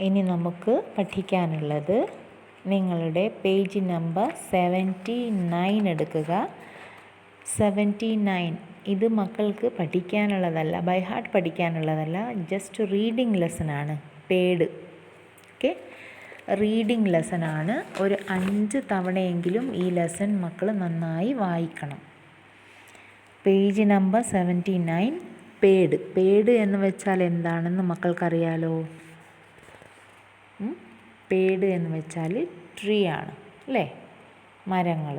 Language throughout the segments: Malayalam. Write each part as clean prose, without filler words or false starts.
ഇനി നമുക്ക് പഠിക്കാനുള്ളത് നിങ്ങളുടെ പേജ് നമ്പർ 79 എടുക്കുക. 79 ഇത് മക്കൾക്ക് പഠിക്കാനുള്ളതല്ല, ബൈ ഹാർട്ട് പഠിക്കാനുള്ളതല്ല, ജസ്റ്റ് റീഡിങ് ലെസനാണ്. പേഡ് ഓക്കെ, റീഡിങ് ലെസനാണ്. ഒരു 5 തവണയെങ്കിലും ഈ ലെസൺ മക്കൾ നന്നായി വായിക്കണം. Page number 79 പേഡ്. പേഡ് എന്ന് വെച്ചാൽ എന്താണെന്ന് മക്കൾക്കറിയാലോ? പേഡ് എന്ന് വെച്ചാൽ ട്രീ ആണ് അല്ലേ, മരങ്ങൾ.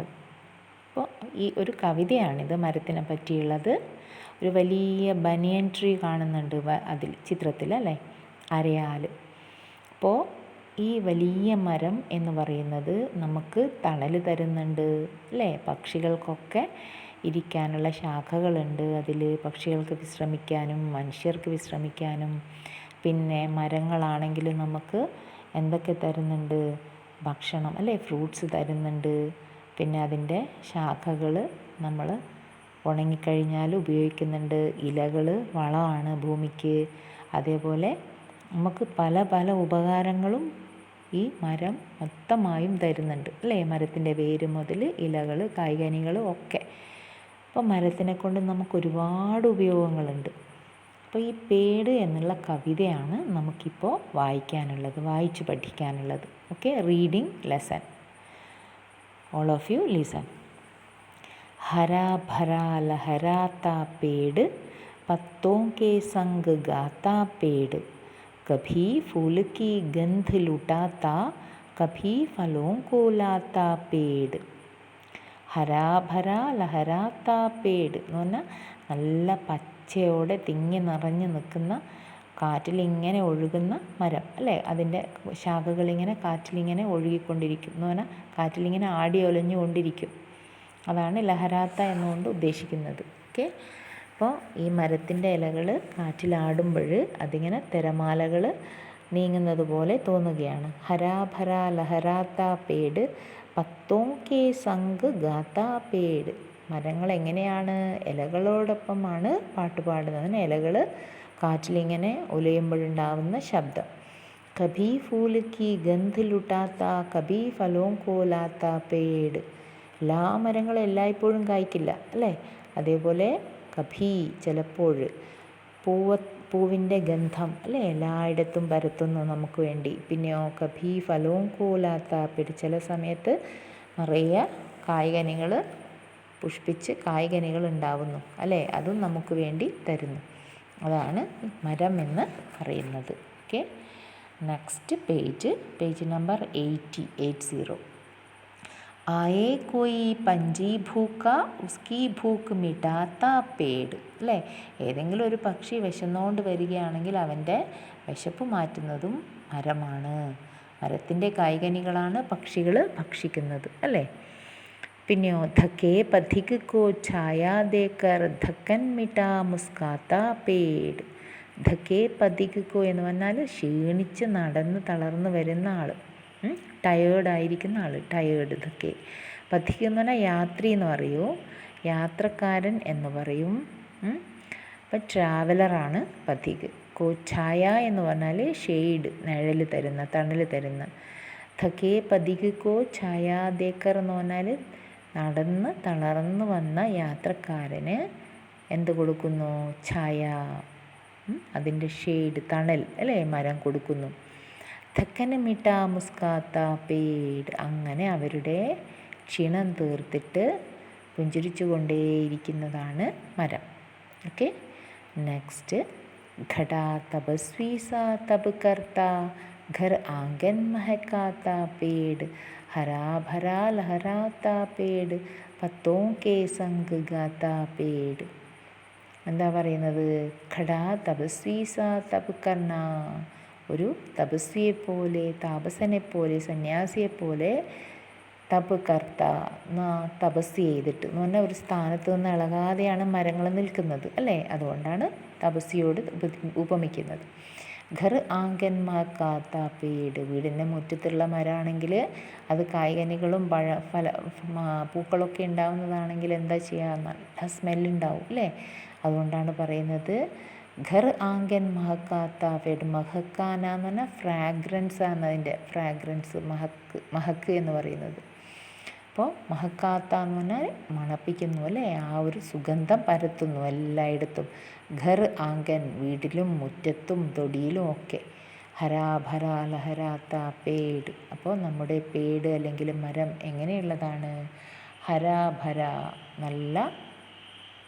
അപ്പോൾ ഈ ഒരു കവിതയാണിത് മരത്തിനെ പറ്റിയുള്ളത്. ഒരു വലിയ ബനിയൻ ട്രീ കാണുന്നുണ്ട് അതിൽ ചിത്രത്തിൽ അല്ലേ, അരയാൽ. അപ്പോൾ ഈ വലിയ മരം എന്ന് പറയുന്നത് നമുക്ക് തണൽ തരുന്നുണ്ട് അല്ലേ. പക്ഷികൾക്കൊക്കെ ഇരിക്കാനുള്ള ശാഖകളുണ്ട് അതിൽ, പക്ഷികൾക്ക് വിശ്രമിക്കാനും മനുഷ്യർക്ക് വിശ്രമിക്കാനും. പിന്നെ മരങ്ങളാണെങ്കിൽ നമുക്ക് എന്തൊക്കെ തരുന്നുണ്ട്? ഭക്ഷണം അല്ലേ, ഫ്രൂട്ട്സ് തരുന്നുണ്ട്. പിന്നെ അതിൻ്റെ ശാഖകൾ നമ്മൾ ഉണങ്ങിക്കഴിഞ്ഞാൽ ഉപയോഗിക്കുന്നുണ്ട്. ഇലകൾ വളമാണ് ഭൂമിക്ക്. അതേപോലെ നമുക്ക് പല പല ഉപകാരങ്ങളും ഈ മരം മൊത്തമായും തരുന്നുണ്ട് അല്ലേ. മരത്തിൻ്റെ വേര് മുതൽ ഇലകൾ, കായ്കനികൾ ഒക്കെ. അപ്പോൾ മരത്തിനെ കൊണ്ട് നമുക്ക് ഒരുപാട് ഉപയോഗങ്ങളുണ്ട്. അപ്പോൾ ഈ പേഡ് എന്നുള്ള കവിതയാണ് നമുക്കിപ്പോൾ വായിക്കാനുള്ളത്, വായിച്ച് പഠിക്കാനുള്ളത്. Okay, reading lesson. All of you listen. हरा भरा लहराता पेड़, पत्तों के संग गाता पेड़, कभी फूल की गंध लुटाता, कभी फलों को लाता पेड़. हरा भरा लहराता पेड़ എന്ന് പറഞ്ഞാൽ നല്ല പച്ചയോടെ തിങ്ങി നിറഞ്ഞു നിൽക്കുന്ന, കാറ്റിലിങ്ങനെ ഒഴുകുന്ന മരം അല്ലേ. അതിൻ്റെ ശാഖകളിങ്ങനെ കാറ്റിലിങ്ങനെ ഒഴുകിക്കൊണ്ടിരിക്കും എന്ന് പറഞ്ഞാൽ കാറ്റിലിങ്ങനെ ആടി ഒലഞ്ഞുകൊണ്ടിരിക്കും. അതാണ് ലഹരാത്ത എന്നുകൊണ്ട് ഉദ്ദേശിക്കുന്നത്. ഓക്കെ, അപ്പോൾ ഈ മരത്തിൻ്റെ ഇലകൾ കാറ്റിലാടുമ്പോൾ അതിങ്ങനെ തിരമാലകൾ നീങ്ങുന്നത് പോലെ തോന്നുകയാണ്. ഹരാഭര ലഹരാത്ത പേട്, പത്തോം കെ സംഗ് ഗാത്ത പേട്. മരങ്ങൾ എങ്ങനെയാണ്? ഇലകളോടൊപ്പമാണ് പാട്ട് പാടുന്നത്. ഇലകൾ കാറ്റിലിങ്ങനെ ഉലയുമ്പോഴുണ്ടാവുന്ന ശബ്ദം. കഭി ഫൂൽ കി ഗന്ധ് ലുട്ടാത്ത, കഭി ഫലോം കോ ലാത്ത പേട്. എല്ലാ മരങ്ങളും എല്ലായ്പ്പോഴും കായ്ക്കില്ല അല്ലേ. അതേപോലെ കഭി ചിലപ്പോൾ പൂവിൻ്റെ ഗന്ധം അല്ലേ എല്ലായിടത്തും പരത്തുന്നു നമുക്ക് വേണ്ടി. പിന്നെയോ കഭി ഫലോം കോലാത്ത പേട്, ചില സമയത്ത് നിറയെ കായ്കനികൾ പുഷ്പിച്ച് കായ്കനികൾ ഉണ്ടാവുന്നു അല്ലേ, അതും നമുക്ക് വേണ്ടി തരുന്നു. അതാണ് മരം എന്ന് പറയുന്നത്. Okay, next page number 80. ആയേ കോയി പഞ്ചി ഭൂക്ക ഉസ്കി ഭൂക്ക് മിടാത്ത പേട് അല്ലേ. ഏതെങ്കിലും ഒരു പക്ഷി വിശന്നുകൊണ്ട് വരികയാണെങ്കിൽ അവൻ്റെ വിശപ്പ് മാറ്റുന്നതും മരമാണ്. മരത്തിൻ്റെ കായ്കനികളാണ് പക്ഷികൾ ഭക്ഷിക്കുന്നത് അല്ലേ. പിന്നെയോ ധക്കേ പഥിക് കോ ഛായാ ദേക്കർ ധക്കൻ മിട്ടാ മുസ്കാത്ത പേട്. ധക്കേ പഥിക് കോ എന്ന് പറഞ്ഞാൽ ക്ഷീണിച്ച് നടന്ന് തളർന്ന് വരുന്ന ആൾ, ടയേർഡായിരിക്കുന്ന ആൾ, ടയേർഡ്. ധക്കേ പഥിക് എന്ന് പറഞ്ഞാൽ യാത്രി എന്ന് പറയൂ, യാത്രക്കാരൻ എന്ന് പറയും. അപ്പം ട്രാവലറാണ് പഥിക്. കോ ഛായ എന്ന് പറഞ്ഞാൽ ഷെയ്ഡ്, നിഴൽ തരുന്ന, തണൽ തരുന്ന. ധക്കേ പഥിക് കോ ഛായാ ദേക്കർ എന്ന് പറഞ്ഞാൽ നടന്ന് തളർന്ന് വന്ന യാത്രക്കാരന് എന്ത് കൊടുക്കുന്നു? ഛായ, അതിൻ്റെ ഷെയ്ഡ്, തണൽ അല്ലേ, മരം കൊടുക്കുന്നു. ധക്കന് മിട്ടാ മുസ്കാത്ത പേട്, അങ്ങനെ അവരുടെ ക്ഷീണം തീർത്തിട്ട് പുഞ്ചിരിച്ചു കൊണ്ടേയിരിക്കുന്നതാണ് മരം. Okay, next. ഘടാ തപസ്വി സാ തപ് കർത്ത, ഘർ ആംഗൻ മഹക്കാത്ത പേട്, ഹരാ ഭരാ ലഹരാത്ത പേട്, പത്തോം കെ സംഗ് ഗാത്ത പേട്. എന്താ പറയുന്നത്? ഘടാ തപസ്വി സാ തപ് കർണ, ഒരു തപസ്വിയെപ്പോലെ, താപസനെപ്പോലെ, സന്യാസിയെപ്പോലെ തപ് കർത്ത, തപസ് ചെയ്തിട്ട് എന്ന് പറഞ്ഞാൽ ഒരു സ്ഥാനത്ത് നിന്ന് ഇളകാതെയാണ് മരങ്ങൾ നിൽക്കുന്നത് അല്ലേ. അതുകൊണ്ടാണ് തപസ്വിയോട് ഉപമിക്കുന്നത്. ഘർ ആംഗന്മാർക്കാത്ത പേട്, വീടിൻ്റെ മുറ്റത്തുള്ള മരമാണെങ്കിൽ അത് കായ്കനികളും പൂക്കളൊക്കെ ഉണ്ടാവുന്നതാണെങ്കിൽ എന്താ ചെയ്യുക? നല്ല സ്മെല്ലുണ്ടാവും അല്ലേ. അതുകൊണ്ടാണ് പറയുന്നത് ഘർ ആങ്കൻ മഹക്കാത്ത പേട്. മഹക്കാന എന്ന് പറഞ്ഞാൽ ഫ്രാഗ്രൻസ് ആണ്, അതിൻ്റെ ഫ്രാഗ്രൻസ് മഹക്ക് എന്ന് പറയുന്നത്. അപ്പോൾ മഹക്കാത്ത എന്ന് പറഞ്ഞാൽ മണപ്പിക്കുന്നു അല്ലേ, ആ ഒരു സുഗന്ധം പരത്തുന്നു എല്ലായിടത്തും. ഘർ ആങ്കൻ വീട്ടിലും മുറ്റത്തും തൊടിയിലും ഒക്കെ. ഹരാഭര ലഹരാത്ത പേട്. അപ്പോൾ നമ്മുടെ പേട് അല്ലെങ്കിൽ മരം എങ്ങനെയുള്ളതാണ്? ഹരാഭര, നല്ല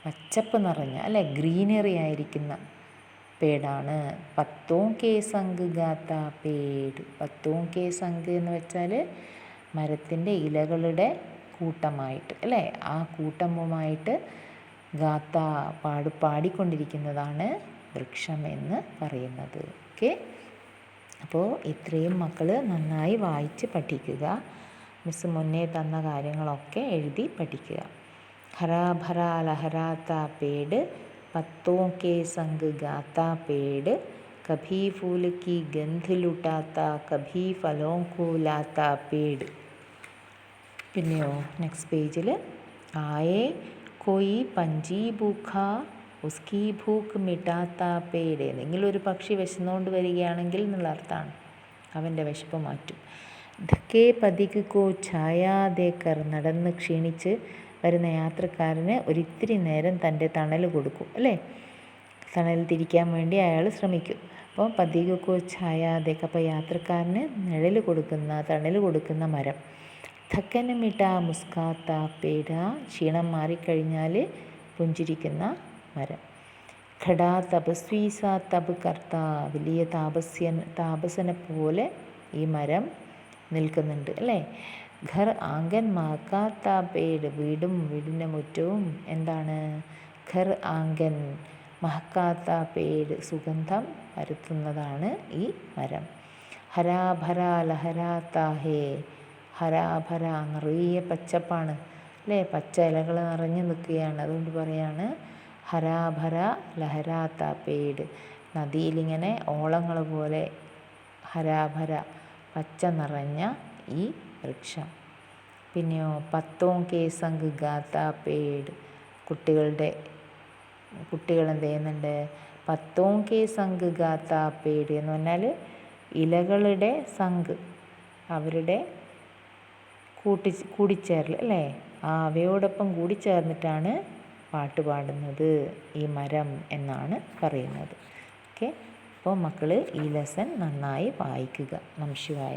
പച്ചപ്പ് നിറഞ്ഞ അല്ലെ, ഗ്രീനറി ആയിരിക്കുന്ന പേടാണ്. പത്തോം കെ സംഗ് ഗാത്ത പേട്. പത്തോം കെ സംഗ് എന്ന് വെച്ചാൽ മരത്തിൻ്റെ ഇലകളുടെ കൂട്ടമായിട്ട് അല്ലേ, ആ കൂട്ടമുമായിട്ട് ഗാത്ത പാടിക്കൊണ്ടിരിക്കുന്നതാണ് വൃക്ഷം എന്ന് പറയുന്നത്. ഓക്കെ, അപ്പോൾ ഇത്രയും മക്കൾ നന്നായി വായിച്ച് പഠിക്കുക. മിസ് മുന്നേ തന്ന കാര്യങ്ങളൊക്കെ എഴുതി പഠിക്കുക. ഹരാഭര ലഹരാത്ത പേട്, പത്തോं के संग गाता पेड़, कभी फूल की गंध लुटाता, कभी फलों को लाता पेड़. പിന്നെയോ നെക്സ്റ്റ് പേജിൽ ആയേ കോയി പഞ്ചി ഭൂഖ ഉസ്കി ഭൂഖ് മിട്ടാത്ത പേട്. ഏതെങ്കിലും ഒരു പക്ഷി വിശന്നുകൊണ്ട് വരികയാണെങ്കിൽ എന്നുള്ള അർത്ഥമാണ്, അവൻ്റെ വിശപ്പ് മാറ്റും. ധക്കേ പതിക് കോ ഛായാദേക്കർ. നടന്ന് ക്ഷീണിച്ച് വരുന്ന യാത്രക്കാരന് ഒരിത്തിരി നേരം തൻ്റെ തണൽ കൊടുക്കും അല്ലേ, തണൽ തിരിക്കാൻ വേണ്ടി അയാൾ ശ്രമിക്കും. അപ്പോൾ പതികക്കോ ഛായാദേക്ക്, അപ്പോൾ യാത്രക്കാരന് തണൽ കൊടുക്കുന്ന മരം. ധക്കന് മിട്ട മുസ്കാത്ത പേട. ക്ഷീണം മാറിക്കഴിഞ്ഞാൽ പുഞ്ചിരിക്കുന്ന മരം. ഖടാ തപസ്വി സാ തപ് കർത്ത. വലിയ താപസനെ പോലെ ഈ മരം നിൽക്കുന്നുണ്ട് അല്ലേ. ഘർ ആങ്കൻ മഹക്കാത്ത പേട്. വീടിൻ്റെ മുറ്റവും എന്താണ്? ഘർ ആങ്കൻ മഹക്കാത്ത പേട്, സുഗന്ധം പരത്തുന്നതാണ് ഈ മരം. ഹരാഭര ലഹരാത്ത ഹേ. ഹരാഭര, നിറയെ പച്ചപ്പാണ് അല്ലേ, പച്ച ഇലകൾ നിറഞ്ഞു നിൽക്കുകയാണ്. അതുകൊണ്ട് പറയാണ് ഹരാഭര ലഹരാത്ത പേട്. നദിയിലിങ്ങനെ ഓളങ്ങൾ പോലെ ഹരാഭര, പച്ച നിറഞ്ഞ ഈ വൃക്ഷം. പിന്നെയോ പത്തോं के संग गाता പേട്. കുട്ടികൾ എന്ത് ചെയ്യുന്നുണ്ട്? പത്തോं के संग गाता പേട് എന്ന് പറഞ്ഞാൽ ഇലകളുടെ സംഗ്, അവരുടെ കൂടിച്ചേരൽ അല്ലേ, അവയോടൊപ്പം കൂടിച്ചേർന്നിട്ടാണ് പാട്ട് പാടുന്നത് ഈ മരം എന്നാണ് പറയുന്നത്. ഓക്കെ, അപ്പോൾ മക്കൾ ഈ ലെസൺ നന്നായി വായിക്കുക. നമഃശിവായ.